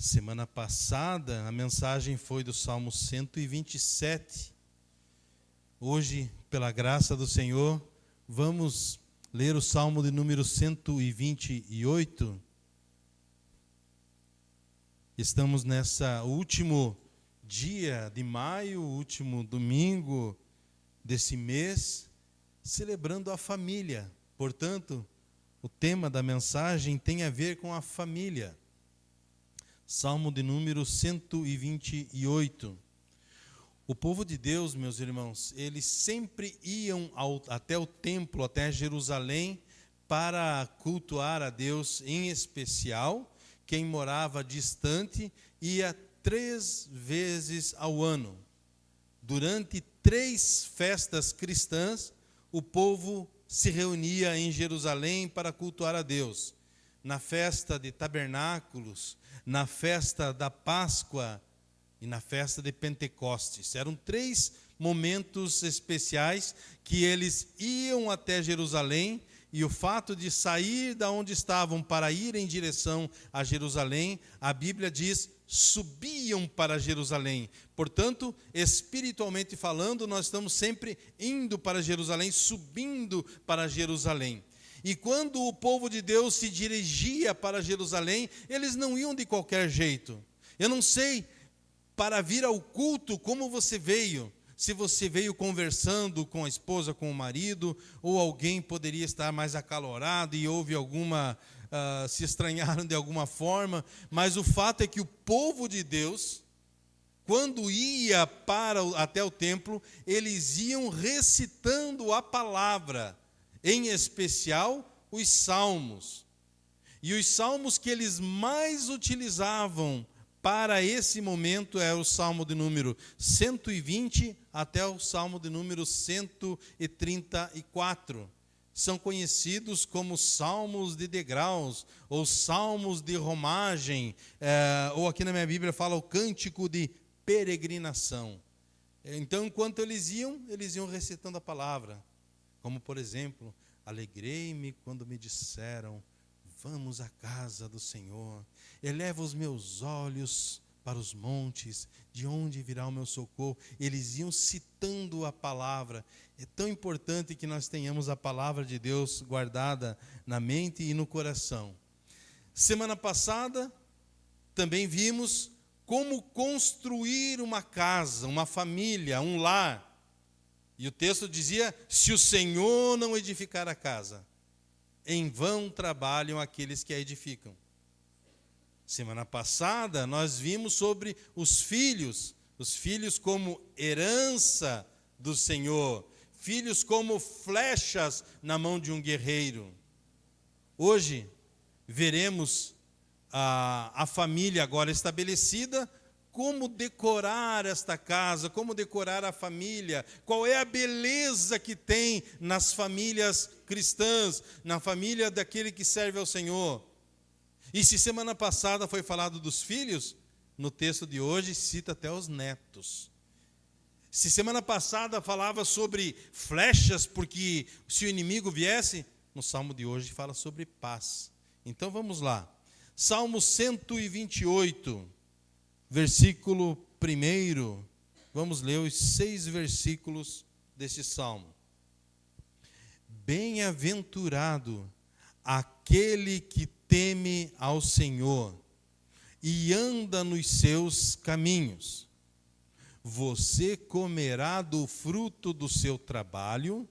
Semana passada, a mensagem foi do Salmo 127. Hoje, pela graça do Senhor, vamos ler o Salmo de número 128. Estamos nessa último dia de maio, último domingo desse mês, celebrando a família. Portanto, o tema da mensagem tem a ver com a família. Salmo de número 128. O povo de Deus, meus irmãos, eles sempre iam até o templo, até Jerusalém, para cultuar a Deus, em especial. Quem morava distante ia 3 vezes ao ano. Durante 3 festas cristãs, o povo se reunia em Jerusalém para cultuar a Deus. Na festa de tabernáculos, na festa da Páscoa e na festa de Pentecostes. Eram 3 momentos especiais que eles iam até Jerusalém, e o fato de sair da onde estavam para ir em direção a Jerusalém, a Bíblia diz, subiam para Jerusalém. Portanto, espiritualmente falando, nós estamos sempre indo para Jerusalém, subindo para Jerusalém. E quando o povo de Deus se dirigia para Jerusalém, eles não iam de qualquer jeito. Eu não sei, para vir ao culto, como você veio. Se você veio conversando com a esposa, com o marido, ou alguém poderia estar mais acalorado e houve se estranharam de alguma forma. Mas o fato é que o povo de Deus, quando ia até o templo, eles iam recitando a palavra, em especial os salmos. E os salmos que eles mais utilizavam para esse momento é o Salmo de número 120 até o Salmo de número 134. São conhecidos como salmos de degraus, ou salmos de romagem, ou aqui na minha Bíblia fala o cântico de peregrinação. Então, enquanto eles iam recitando a palavra. Como, por exemplo, alegrei-me quando me disseram, vamos à casa do Senhor. Eleva os meus olhos para os montes, de onde virá o meu socorro. Eles iam citando a palavra. É tão importante que nós tenhamos a palavra de Deus guardada na mente e no coração. Semana passada, também vimos como construir uma casa, uma família, um lar. E o texto dizia, se o Senhor não edificar a casa, em vão trabalham aqueles que a edificam. Semana passada, nós vimos sobre os filhos como herança do Senhor, filhos como flechas na mão de um guerreiro. Hoje, veremos a família agora estabelecida, como decorar esta casa, como decorar a família, qual é a beleza que tem nas famílias cristãs, na família daquele que serve ao Senhor. E se semana passada foi falado dos filhos, no texto de hoje cita até os netos. Se semana passada falava sobre flechas, porque se o inimigo viesse, no Salmo de hoje fala sobre paz. Então vamos lá. Salmo 128. Versículo 1, vamos ler os 6 versículos deste salmo. Bem-aventurado aquele que teme ao Senhor e anda nos seus caminhos. Você comerá do fruto do seu trabalho,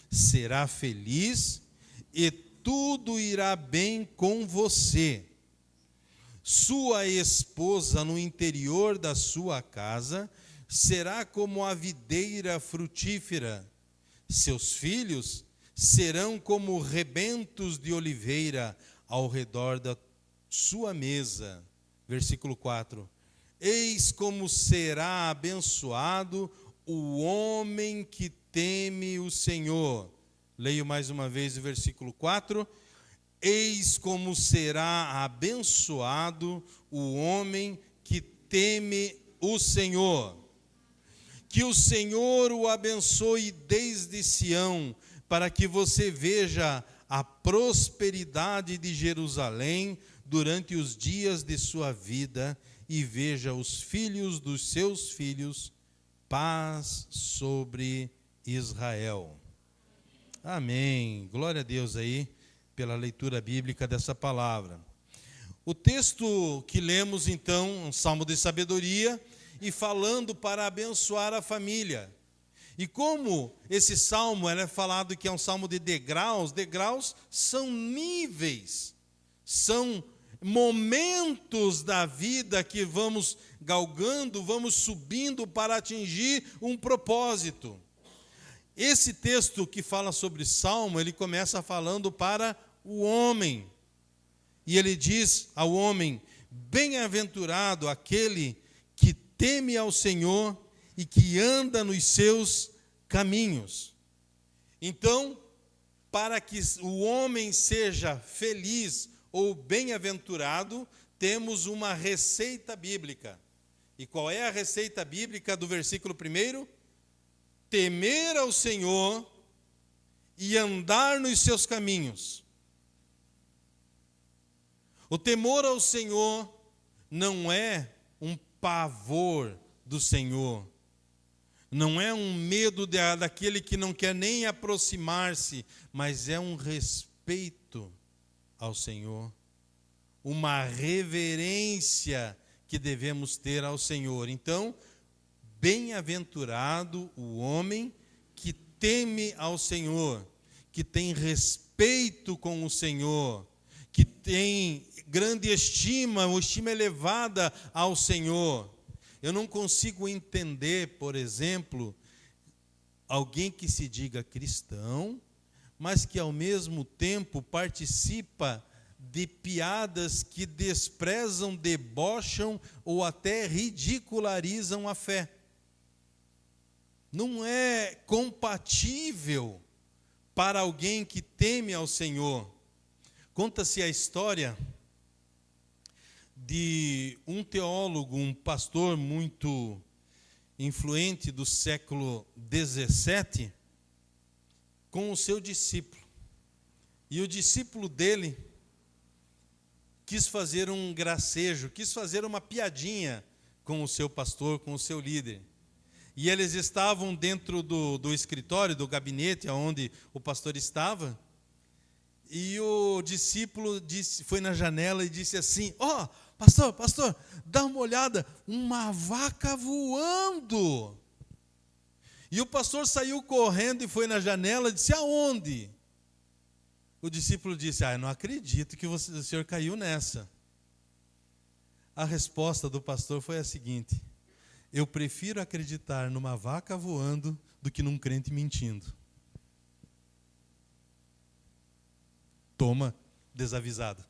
será feliz e tudo irá bem com você. Sua esposa no interior da sua casa será como a videira frutífera. Seus filhos serão como rebentos de oliveira ao redor da sua mesa. Versículo 4. Eis como será abençoado o homem que teme o Senhor. Leio mais uma vez o versículo 4. Eis como será abençoado o homem que teme o Senhor. Que o Senhor o abençoe desde Sião, para que você veja a prosperidade de Jerusalém durante os dias de sua vida e veja os filhos dos seus filhos, paz sobre Israel. Amém. Glória a Deus aí pela leitura bíblica dessa palavra. O texto que lemos então, um salmo de sabedoria, e falando para abençoar a família. E como esse salmo é falado que é um salmo de degraus, degraus são níveis, são momentos da vida que vamos galgando, vamos subindo para atingir um propósito. Esse texto que fala sobre salmo, ele começa falando para o homem. E ele diz ao homem: bem-aventurado aquele que teme ao Senhor e que anda nos seus caminhos. Então, para que o homem seja feliz ou bem-aventurado, temos uma receita bíblica. E qual é a receita bíblica do versículo 1? Temer ao Senhor e andar nos seus caminhos. O temor ao Senhor não é um pavor do Senhor, não é um medo daquele que não quer nem aproximar-se, mas é um respeito ao Senhor, uma reverência que devemos ter ao Senhor. Então, bem-aventurado o homem que teme ao Senhor, que tem respeito com o Senhor, que tem grande estima, uma estima elevada ao Senhor. Eu não consigo entender, por exemplo, alguém que se diga cristão, mas que ao mesmo tempo participa de piadas que desprezam, debocham ou até ridicularizam a fé. Não é compatível para alguém que teme ao Senhor. Conta-se a história de um teólogo, um pastor muito influente do século XVII, com o seu discípulo. E o discípulo dele quis fazer um gracejo, quis fazer uma piadinha com o seu pastor, com o seu líder. E eles estavam dentro do escritório, do gabinete onde o pastor estava, e o discípulo foi na janela e disse assim: ó, pastor, dá uma olhada, uma vaca voando. E o pastor saiu correndo e foi na janela e disse: aonde? O discípulo disse: eu não acredito que o senhor caiu nessa. A resposta do pastor foi a seguinte: eu prefiro acreditar numa vaca voando do que num crente mentindo. Toma, desavisado.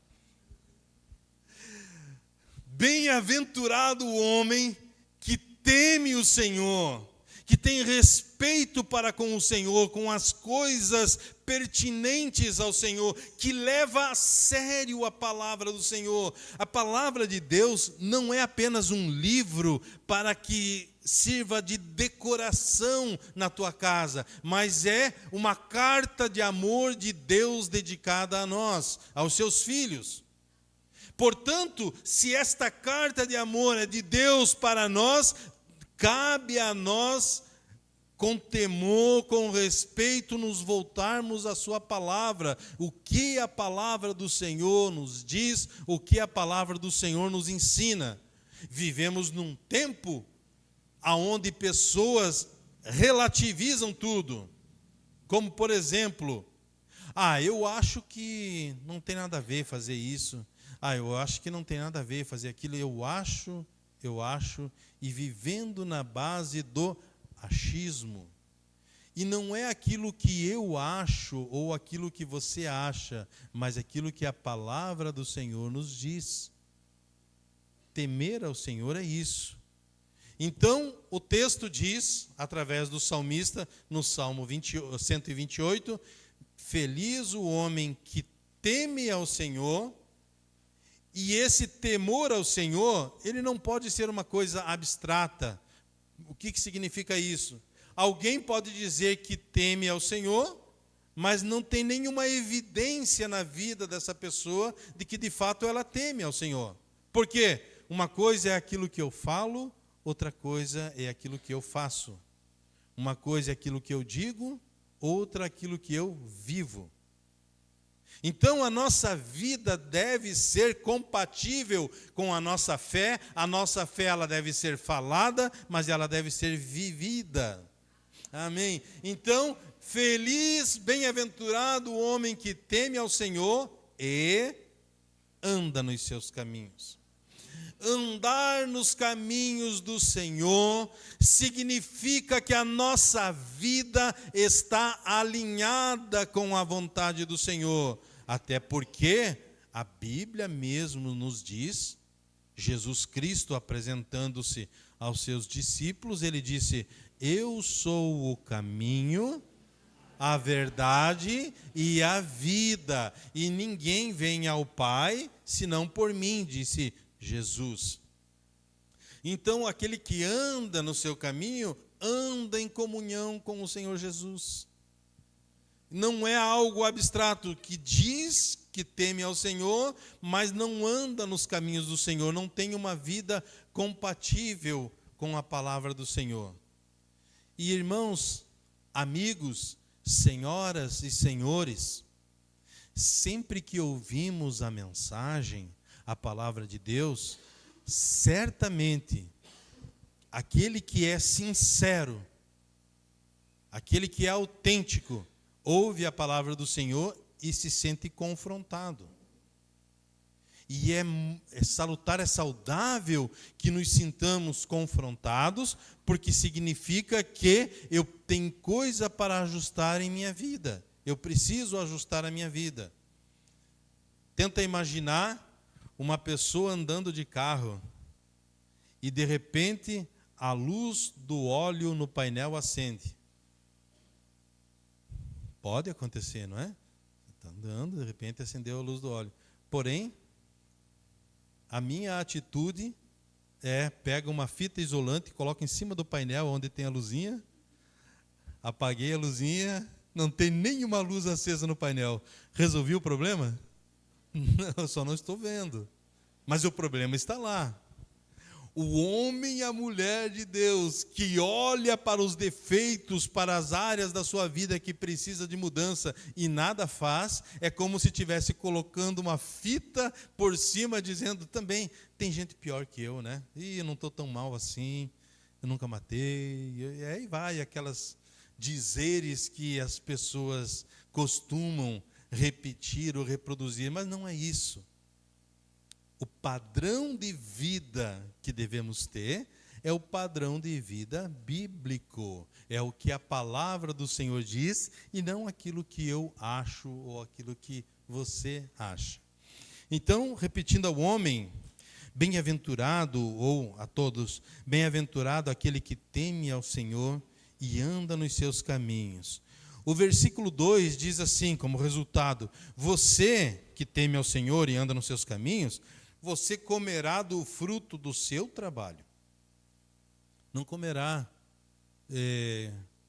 Bem-aventurado o homem que teme o Senhor, que tem respeito para com o Senhor, com as coisas pertinentes ao Senhor, que leva a sério a palavra do Senhor. A palavra de Deus não é apenas um livro para que sirva de decoração na tua casa, mas é uma carta de amor de Deus dedicada a nós, aos seus filhos. Portanto, se esta carta de amor é de Deus para nós, cabe a nós, com temor, com respeito, nos voltarmos à sua palavra. O que a palavra do Senhor nos diz, o que a palavra do Senhor nos ensina. Vivemos num tempo onde pessoas relativizam tudo. Como, por exemplo, eu acho que não tem nada a ver fazer isso. Eu acho que não tem nada a ver fazer aquilo. Eu acho, e vivendo na base do achismo. E não é aquilo que eu acho ou aquilo que você acha, mas aquilo que a palavra do Senhor nos diz. Temer ao Senhor é isso. Então, o texto diz, através do salmista, no Salmo 128, feliz o homem que teme ao Senhor. E esse temor ao Senhor, ele não pode ser uma coisa abstrata. O que significa isso? Alguém pode dizer que teme ao Senhor, mas não tem nenhuma evidência na vida dessa pessoa de que de fato ela teme ao Senhor. Por quê? Uma coisa é aquilo que eu falo, outra coisa é aquilo que eu faço. Uma coisa é aquilo que eu digo, outra aquilo que eu vivo. Então a nossa vida deve ser compatível com a nossa fé ela deve ser falada, mas ela deve ser vivida. Amém? Então, feliz, bem-aventurado o homem que teme ao Senhor e anda nos seus caminhos. Andar nos caminhos do Senhor significa que a nossa vida está alinhada com a vontade do Senhor. Até porque a Bíblia mesmo nos diz, Jesus Cristo apresentando-se aos seus discípulos, ele disse: eu sou o caminho, a verdade e a vida, e ninguém vem ao Pai senão por mim, disse Jesus. Então, aquele que anda no seu caminho, anda em comunhão com o Senhor Jesus. Não é algo abstrato que diz que teme ao Senhor, mas não anda nos caminhos do Senhor, não tem uma vida compatível com a palavra do Senhor. E irmãos, amigos, senhoras e senhores, sempre que ouvimos a mensagem, a palavra de Deus, certamente, aquele que é sincero, aquele que é autêntico, ouve a palavra do Senhor e se sente confrontado. E é salutar, é saudável que nos sintamos confrontados, porque significa que eu tenho coisa para ajustar em minha vida. Eu preciso ajustar a minha vida. Tenta imaginar uma pessoa andando de carro e de repente a luz do óleo no painel acende. Pode acontecer, não é? Você está andando, de repente acendeu a luz do óleo. Porém, a minha atitude é, pega uma fita isolante, coloca em cima do painel onde tem a luzinha, apaguei a luzinha, não tem nenhuma luz acesa no painel. Resolvi o problema? Não, eu só não estou vendo. Mas o problema está lá. O homem e a mulher de Deus que olha para os defeitos, para as áreas da sua vida que precisa de mudança e nada faz, é como se estivesse colocando uma fita por cima, dizendo também, tem gente pior que eu, né? E eu não estou tão mal assim, eu nunca matei. E aí vai aquelas dizeres que as pessoas costumam repetir ou reproduzir, mas não é isso. O padrão de vida que devemos ter é o padrão de vida bíblico. É o que a palavra do Senhor diz e não aquilo que eu acho ou aquilo que você acha. Então, repetindo ao homem, bem-aventurado, ou a todos, bem-aventurado aquele que teme ao Senhor e anda nos seus caminhos. O versículo 2 diz assim, como resultado: você que teme ao Senhor e anda nos seus caminhos, você comerá do fruto do seu trabalho. Não comerá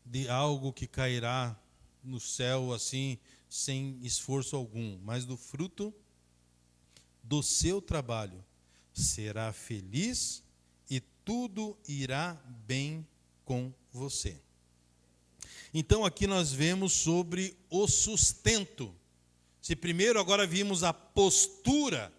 de algo que cairá no céu assim, sem esforço algum, mas do fruto do seu trabalho. Será feliz e tudo irá bem com você. Então aqui nós vemos sobre o sustento. Se primeiro agora vimos a postura,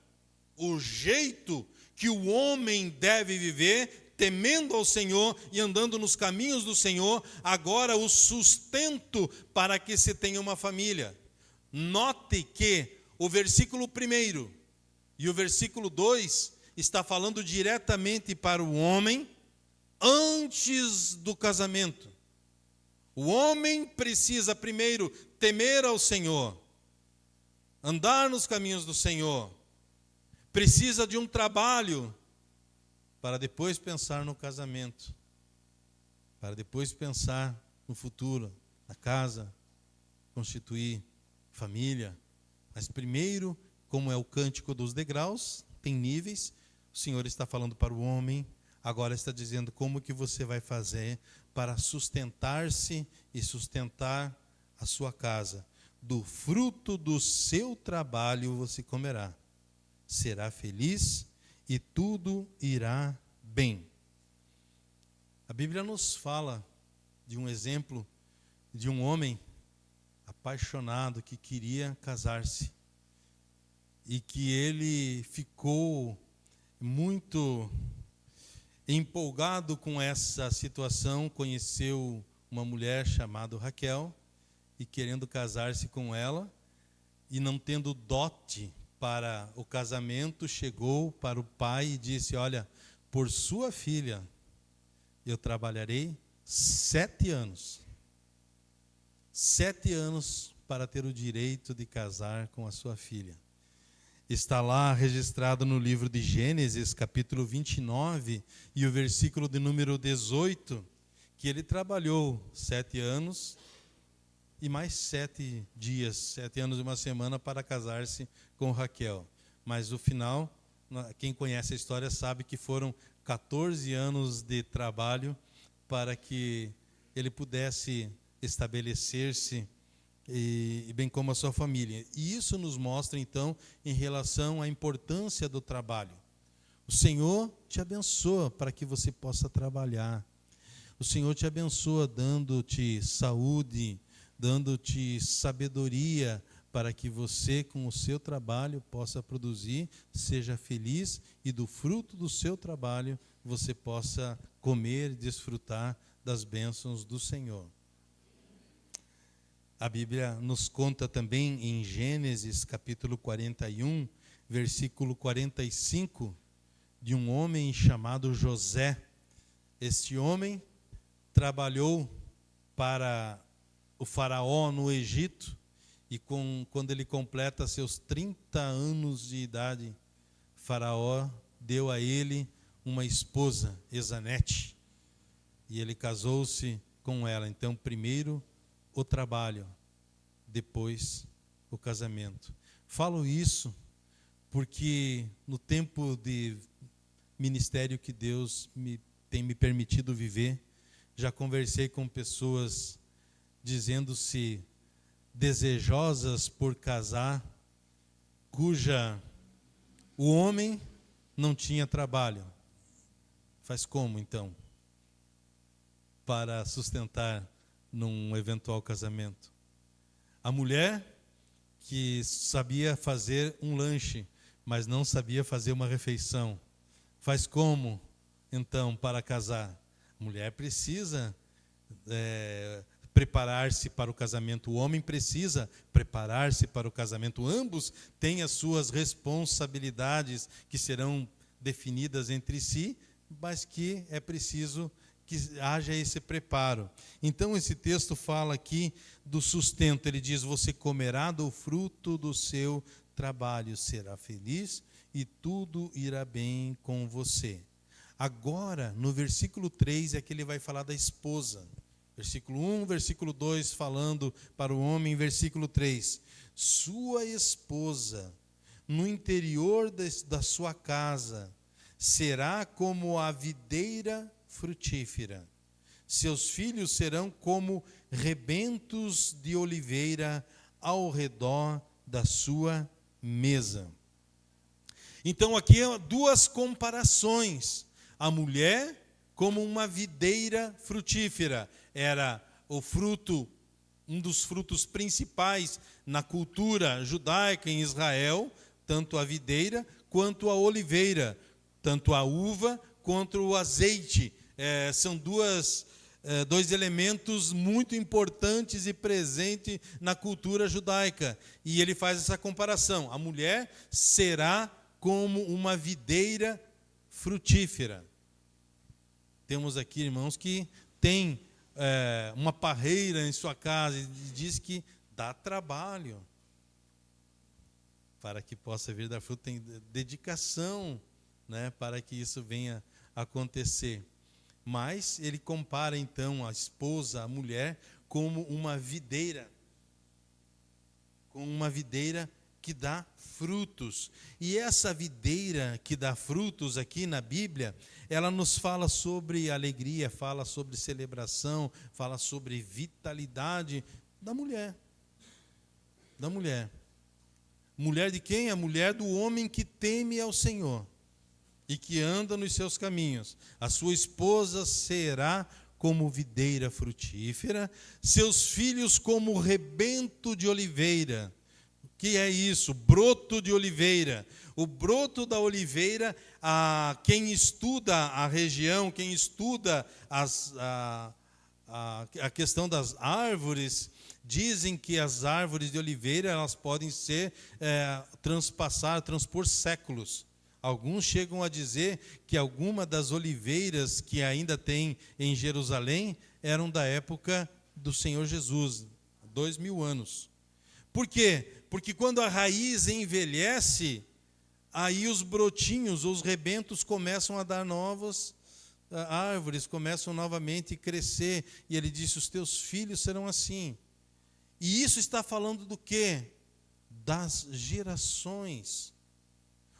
o jeito que o homem deve viver, temendo ao Senhor e andando nos caminhos do Senhor, agora o sustento para que se tenha uma família. Note que o versículo 1 e o versículo 2 está falando diretamente para o homem antes do casamento. O homem precisa primeiro temer ao Senhor, andar nos caminhos do Senhor, precisa de um trabalho para depois pensar no casamento, para depois pensar no futuro, na casa, constituir família. Mas primeiro, como é o cântico dos degraus, tem níveis, o Senhor está falando para o homem, agora está dizendo como que você vai fazer para sustentar-se e sustentar a sua casa. do fruto do seu trabalho você comerá. Será feliz e tudo irá bem. A Bíblia nos fala de um exemplo de um homem apaixonado que queria casar-se e que ele ficou muito empolgado com essa situação, conheceu uma mulher chamada Raquel e querendo casar-se com ela, e não tendo dote para o casamento, chegou para o pai e disse: olha, por sua filha eu trabalharei 7 anos. 7 anos para ter o direito de casar com a sua filha. Está lá registrado no livro de Gênesis, capítulo 29, e o versículo de número 18, que ele trabalhou 7 anos e mais 7 dias, 7 anos e uma semana para casar-se com Raquel. Mas o final, quem conhece a história sabe que foram 14 anos de trabalho para que ele pudesse estabelecer-se, e bem como a sua família. E isso nos mostra, então, em relação à importância do trabalho. O Senhor te abençoa para que você possa trabalhar. O Senhor te abençoa dando-te saúde, dando-te sabedoria, para que você, com o seu trabalho, possa produzir, seja feliz, e do fruto do seu trabalho você possa comer e desfrutar das bênçãos do Senhor. A Bíblia nos conta também em Gênesis capítulo 41, versículo 45, de um homem chamado José. Este homem trabalhou para o faraó no Egito, e quando ele completa seus 30 anos de idade, faraó deu a ele uma esposa, Esanete, e ele casou-se com ela. Então, primeiro o trabalho, depois o casamento. Falo isso porque no tempo de ministério que Deus tem me permitido viver, já conversei com pessoas dizendo-se desejosas por casar, cuja o homem não tinha trabalho. Faz como então para sustentar num eventual casamento? A mulher que sabia fazer um lanche, mas não sabia fazer uma refeição. Faz como, então, para casar? A mulher precisa preparar-se para o casamento. O homem precisa preparar-se para o casamento. Ambos têm as suas responsabilidades que serão definidas entre si, mas que é preciso que haja esse preparo. Então esse texto fala aqui do sustento. Ele diz: você comerá do fruto do seu trabalho, será feliz e tudo irá bem com você. Agora, no versículo 3 é que ele vai falar da esposa. Versículo 1, versículo 2 falando para o homem, versículo 3. Sua esposa, no interior da sua casa, será como a videira frutífera. Seus filhos serão como rebentos de oliveira ao redor da sua mesa. Então aqui há 2 comparações. A mulher como uma videira frutífera. Era o fruto, um dos frutos principais na cultura judaica em Israel, tanto a videira quanto a oliveira, tanto a uva quanto o azeite. São dois elementos muito importantes e presentes na cultura judaica. E ele faz essa comparação. A mulher será como uma videira frutífera. Temos aqui irmãos que têm uma parreira em sua casa e diz que dá trabalho para que possa vir dar fruto. Tem dedicação, né, para que isso venha acontecer. Mas ele compara então a esposa, a mulher, como uma videira que dá frutos. E essa videira que dá frutos aqui na Bíblia, ela nos fala sobre alegria, fala sobre celebração, fala sobre vitalidade da mulher. Da mulher. Mulher de quem? A mulher do homem que teme ao Senhor e que anda nos seus caminhos. A sua esposa será como videira frutífera, seus filhos como rebento de oliveira. O que é isso? Broto de oliveira. O broto da oliveira, quem estuda a região, quem estuda a questão das árvores, dizem que as árvores de oliveira elas podem ser transpor séculos. Alguns chegam a dizer que alguma das oliveiras que ainda tem em Jerusalém eram da época do Senhor Jesus, 2000 anos. Por quê? Porque quando a raiz envelhece, aí os brotinhos, os rebentos começam a dar novas árvores, começam novamente a crescer. E ele disse, os teus filhos serão assim. E isso está falando do quê? Das gerações.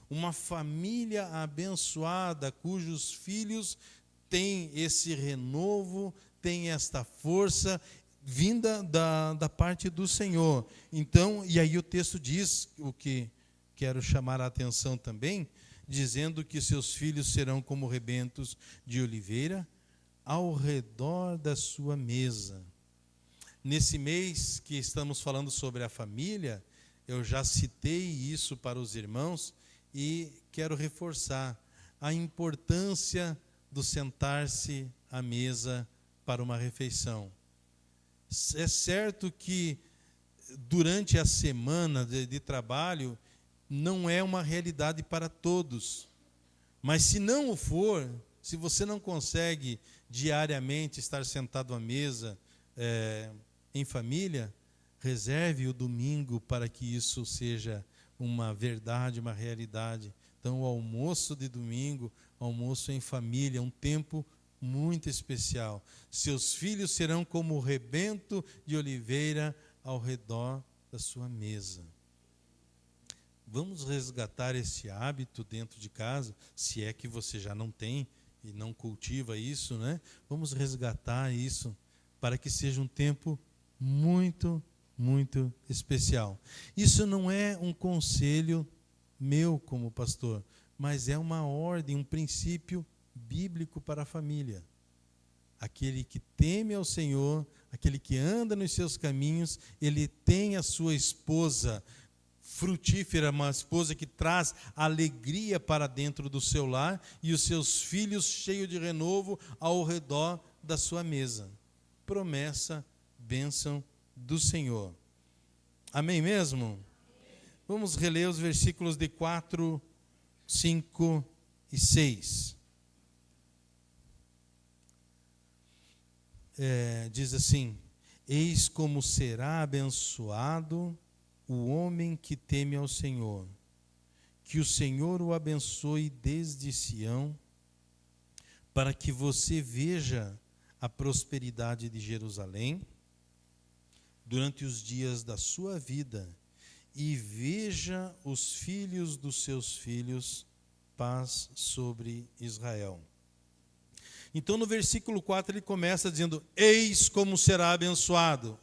Uma família abençoada, cujos filhos têm esse renovo, têm esta força vinda da parte do Senhor. Então, e aí o texto diz, o que quero chamar a atenção também, dizendo que seus filhos serão como rebentos de oliveira ao redor da sua mesa. Nesse mês que estamos falando sobre a família, eu já citei isso para os irmãos e quero reforçar a importância do sentar-se à mesa para uma refeição. É certo que durante a semana de trabalho não é uma realidade para todos, mas se não o for, se você não consegue diariamente estar sentado à mesa em família, reserve o domingo para que isso seja uma verdade, uma realidade. Então, o almoço de domingo, almoço em família, um tempo muito especial. Seus filhos serão como o rebento de oliveira ao redor da sua mesa. Vamos resgatar esse hábito dentro de casa, se é que você já não tem e não cultiva isso, né? Vamos resgatar isso para que seja um tempo muito, muito especial. Isso não é um conselho meu como pastor, mas é uma ordem, um princípio bíblico para a família. Aquele que teme ao Senhor, aquele que anda nos seus caminhos, ele tem a sua esposa frutífera, uma esposa que traz alegria para dentro do seu lar e os seus filhos cheios de renovo ao redor da sua mesa. Promessa, bênção do Senhor. Amém mesmo? Vamos reler os versículos de 4, 5 e 6. Diz assim: eis como será abençoado o homem que teme ao Senhor. Que o Senhor o abençoe desde Sião, para que você veja a prosperidade de Jerusalém durante os dias da sua vida e veja os filhos dos seus filhos, paz sobre Israel. Então, no versículo 4, ele começa dizendo: eis como será abençoado.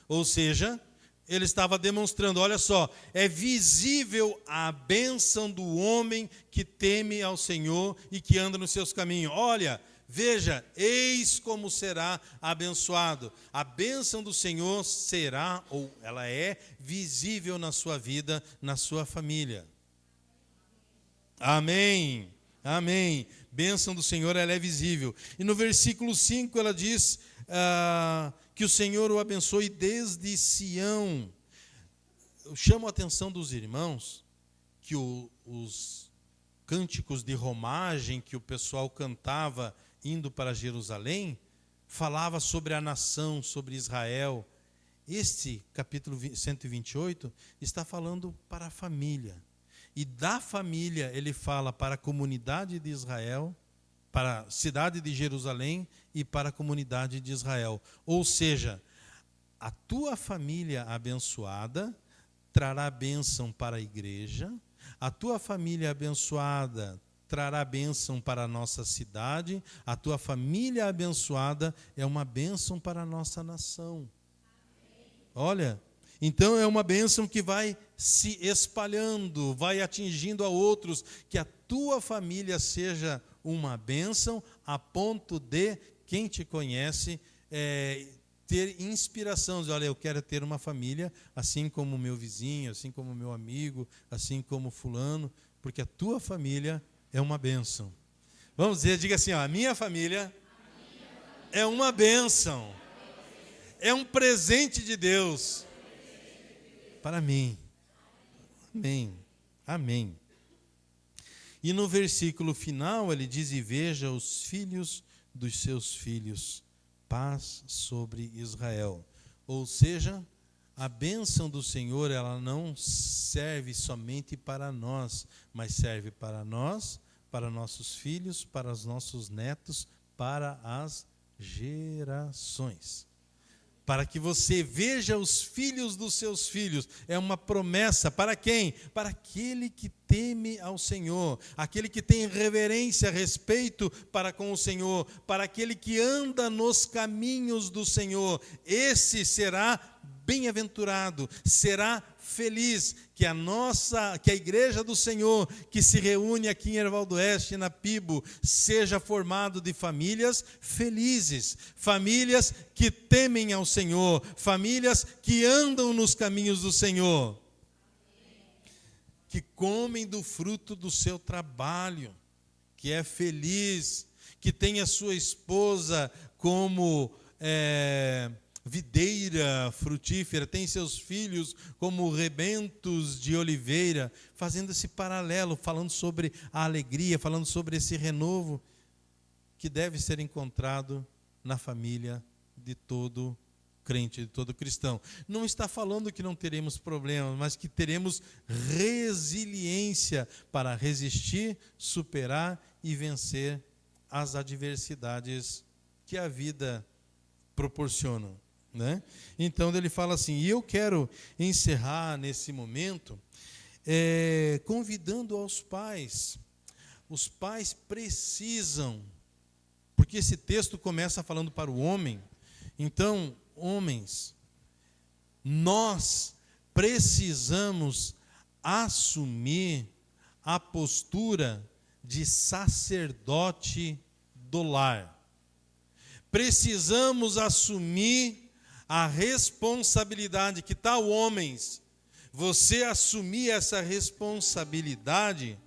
Ou seja, ele estava demonstrando, olha só, é visível a bênção do homem que teme ao Senhor e que anda nos seus caminhos. Olha, veja, eis como será abençoado. A bênção do Senhor será, ou ela é, visível na sua vida, na sua família. Amém. Amém. Bênção do Senhor, ela é visível. E no versículo 5 ela diz que o Senhor o abençoe desde Sião. Eu chamo a atenção dos irmãos que os cânticos de romagem que o pessoal cantava indo para Jerusalém, falava sobre a nação, sobre Israel. Este capítulo 128 está falando para a família. E da família ele fala para a comunidade de Israel, para a cidade de Jerusalém e para a comunidade de Israel. Ou seja, a tua família abençoada trará bênção para a igreja, a tua família abençoada trará bênção para a nossa cidade, a tua família abençoada é uma bênção para a nossa nação. Olha, Então é uma bênção que vai se espalhando, vai atingindo a outros, que a tua família seja uma bênção a ponto de quem te conhece ter inspiração, dizer, olha, eu quero ter uma família assim como o meu vizinho, assim como o meu amigo, assim como fulano, porque a tua família é uma bênção. Vamos dizer, diga assim, ó, a minha família é uma bênção, é um presente de Deus para mim. Amém, amém. E no versículo final ele diz, e veja os filhos dos seus filhos, paz sobre Israel. Ou seja, a bênção do Senhor, ela não serve somente para nós, mas serve para nós, para nossos filhos, para os nossos netos, para as gerações. Para que você veja os filhos dos seus filhos. É uma promessa para quem? Para aquele que teme ao Senhor, aquele que tem reverência, respeito para com o Senhor, para aquele que anda nos caminhos do Senhor. Esse será bem-aventurado, será feliz, que a igreja do Senhor, que se reúne aqui em Herval do Oeste, na Pibo, seja formado de famílias felizes, famílias que temem ao Senhor, famílias que andam nos caminhos do Senhor, que comem do fruto do seu trabalho, que é feliz, que tem a sua esposa como videira frutífera, tem seus filhos como rebentos de oliveira, fazendo esse paralelo, falando sobre a alegria, falando sobre esse renovo que deve ser encontrado na família de todo crente, de todo cristão. Não está falando que não teremos problemas, mas que teremos resiliência para resistir, superar e vencer as adversidades que a vida proporciona. Né? Então ele fala assim, e eu quero encerrar nesse momento convidando aos pais. Os pais precisam, porque esse texto começa falando para o homem. Então, homens, nós precisamos assumir a postura de sacerdote do lar. Precisamos assumir a responsabilidade, que tal, homens, você assumir essa responsabilidade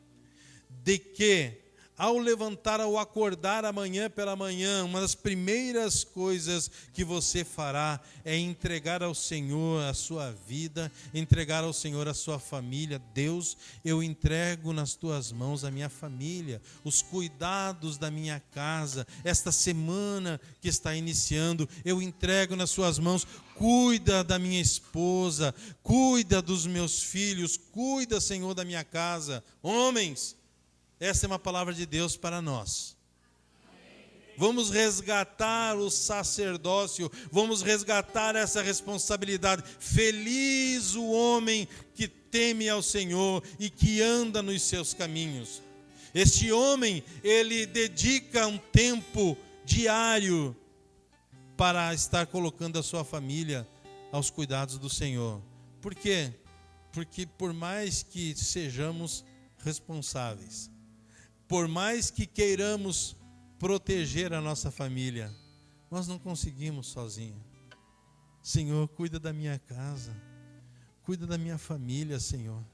de que, ao levantar, ao acordar amanhã pela manhã, uma das primeiras coisas que você fará é entregar ao Senhor a sua vida, entregar ao Senhor a sua família. Deus, eu entrego nas tuas mãos a minha família, os cuidados da minha casa, esta semana que está iniciando, eu entrego nas suas mãos. Cuida da minha esposa, cuida dos meus filhos, cuida, Senhor, da minha casa. Homens, essa é uma palavra de Deus para nós. Vamos resgatar o sacerdócio, vamos resgatar essa responsabilidade. Feliz o homem que teme ao Senhor e que anda nos seus caminhos. Este homem, ele dedica um tempo diário para estar colocando a sua família aos cuidados do Senhor. Por quê? Porque por mais que sejamos responsáveis, por mais que queiramos proteger a nossa família, nós não conseguimos sozinhos. Senhor, cuida da minha casa, cuida da minha família, Senhor.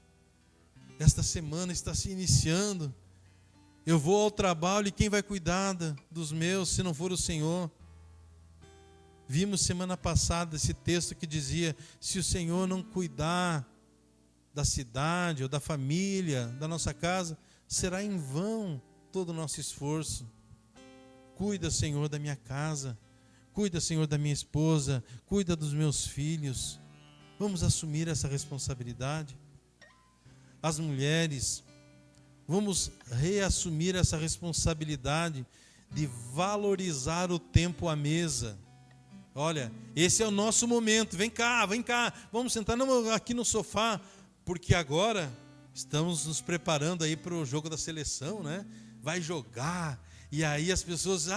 Esta semana está se iniciando, eu vou ao trabalho e quem vai cuidar dos meus, se não for o Senhor? Vimos semana passada esse texto que dizia, se o Senhor não cuidar da cidade ou da família, da nossa casa, será em vão todo o nosso esforço. Cuida, Senhor, da minha casa, cuida, Senhor, da minha esposa, cuida dos meus filhos. Vamos assumir essa responsabilidade. As mulheres, vamos reassumir essa responsabilidade de valorizar o tempo à mesa. Olha, esse é o nosso momento, vem cá, vamos sentar aqui no sofá, porque agora estamos nos preparando aí para o jogo da seleção, né? Vai jogar, E aí as pessoas,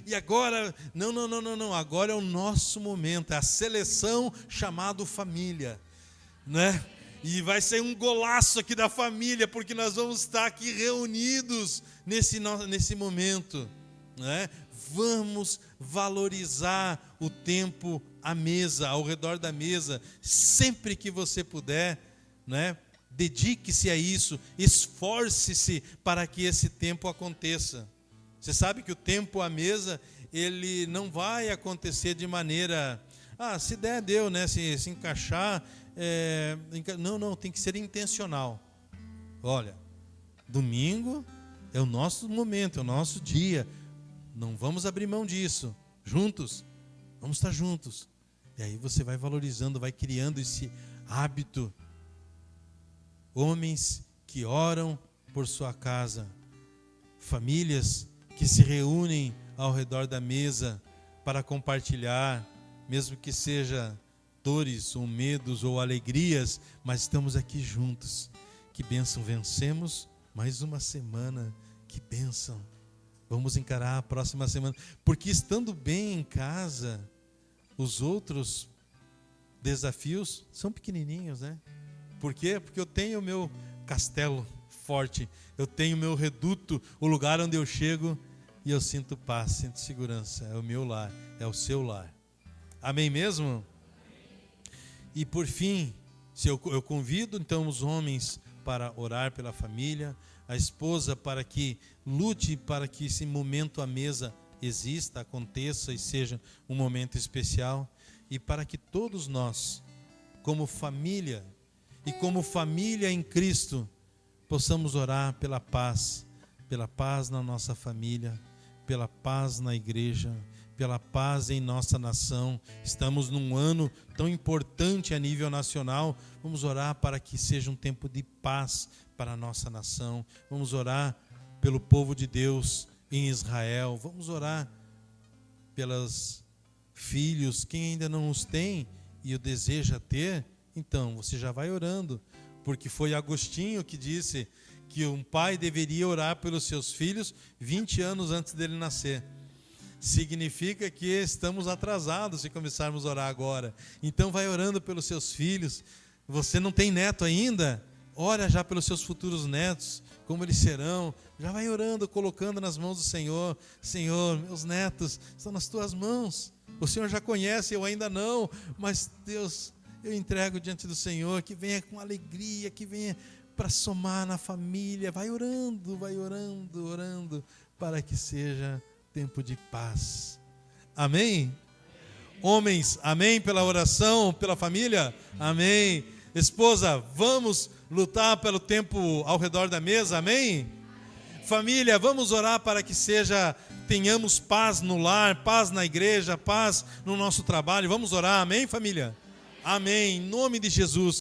e agora? Não, agora é o nosso momento, é a seleção chamada família, né? E vai sair um golaço aqui da família, porque nós vamos estar aqui reunidos nesse momento, né? Vamos valorizar o tempo à mesa, ao redor da mesa, sempre que você puder, né? Dedique-se a isso, esforce-se para que esse tempo aconteça. Você sabe que o tempo à mesa, ele não vai acontecer de maneira, se der, deu, né? Se encaixar, não, tem que ser intencional. Olha, domingo é o nosso momento, é o nosso dia. Não vamos abrir mão disso. Juntos, vamos estar juntos. E aí você vai valorizando, vai criando esse hábito. Homens que oram por sua casa, famílias que se reúnem ao redor da mesa para compartilhar, mesmo que seja dores ou medos ou alegrias, mas estamos aqui juntos. Que bênção, vencemos mais uma semana, que bênção. Vamos encarar a próxima semana, porque estando bem em casa, os outros desafios são pequenininhos, né? Por quê? Porque eu tenho o meu castelo forte, eu tenho o meu reduto, o lugar onde eu chego e eu sinto paz, sinto segurança. É o meu lar, é o seu lar. Amém mesmo? E por fim, eu convido então os homens para orar pela família, a esposa para que lute para que esse momento à mesa exista, aconteça e seja um momento especial, e para que todos nós, como família em Cristo, possamos orar pela paz na nossa família, pela paz na igreja, pela paz em nossa nação. Estamos num ano tão importante a nível nacional. Vamos orar para que seja um tempo de paz para a nossa nação. Vamos orar pelo povo de Deus em Israel. Vamos orar pelos filhos, quem ainda não os tem e o deseja ter. Então, você já vai orando, porque foi Agostinho que disse que um pai deveria orar pelos seus filhos 20 anos antes dele nascer. Significa que estamos atrasados se começarmos a orar agora. Então vai orando pelos seus filhos. Você não tem neto ainda? Ora já pelos seus futuros netos, como eles serão. Já vai orando, colocando nas mãos do Senhor. Senhor, meus netos estão nas tuas mãos. O Senhor já conhece, eu ainda não. Mas Deus, eu entrego diante do Senhor, que venha com alegria, que venha para somar na família. Vai orando, orando, para que seja tempo de paz. Amém? Homens, amém pela oração, pela família? Amém. Esposa, vamos lutar pelo tempo ao redor da mesa, amém? Família, vamos orar para que tenhamos paz no lar, paz na igreja, paz no nosso trabalho. Vamos orar, amém, família? Amém, em nome de Jesus.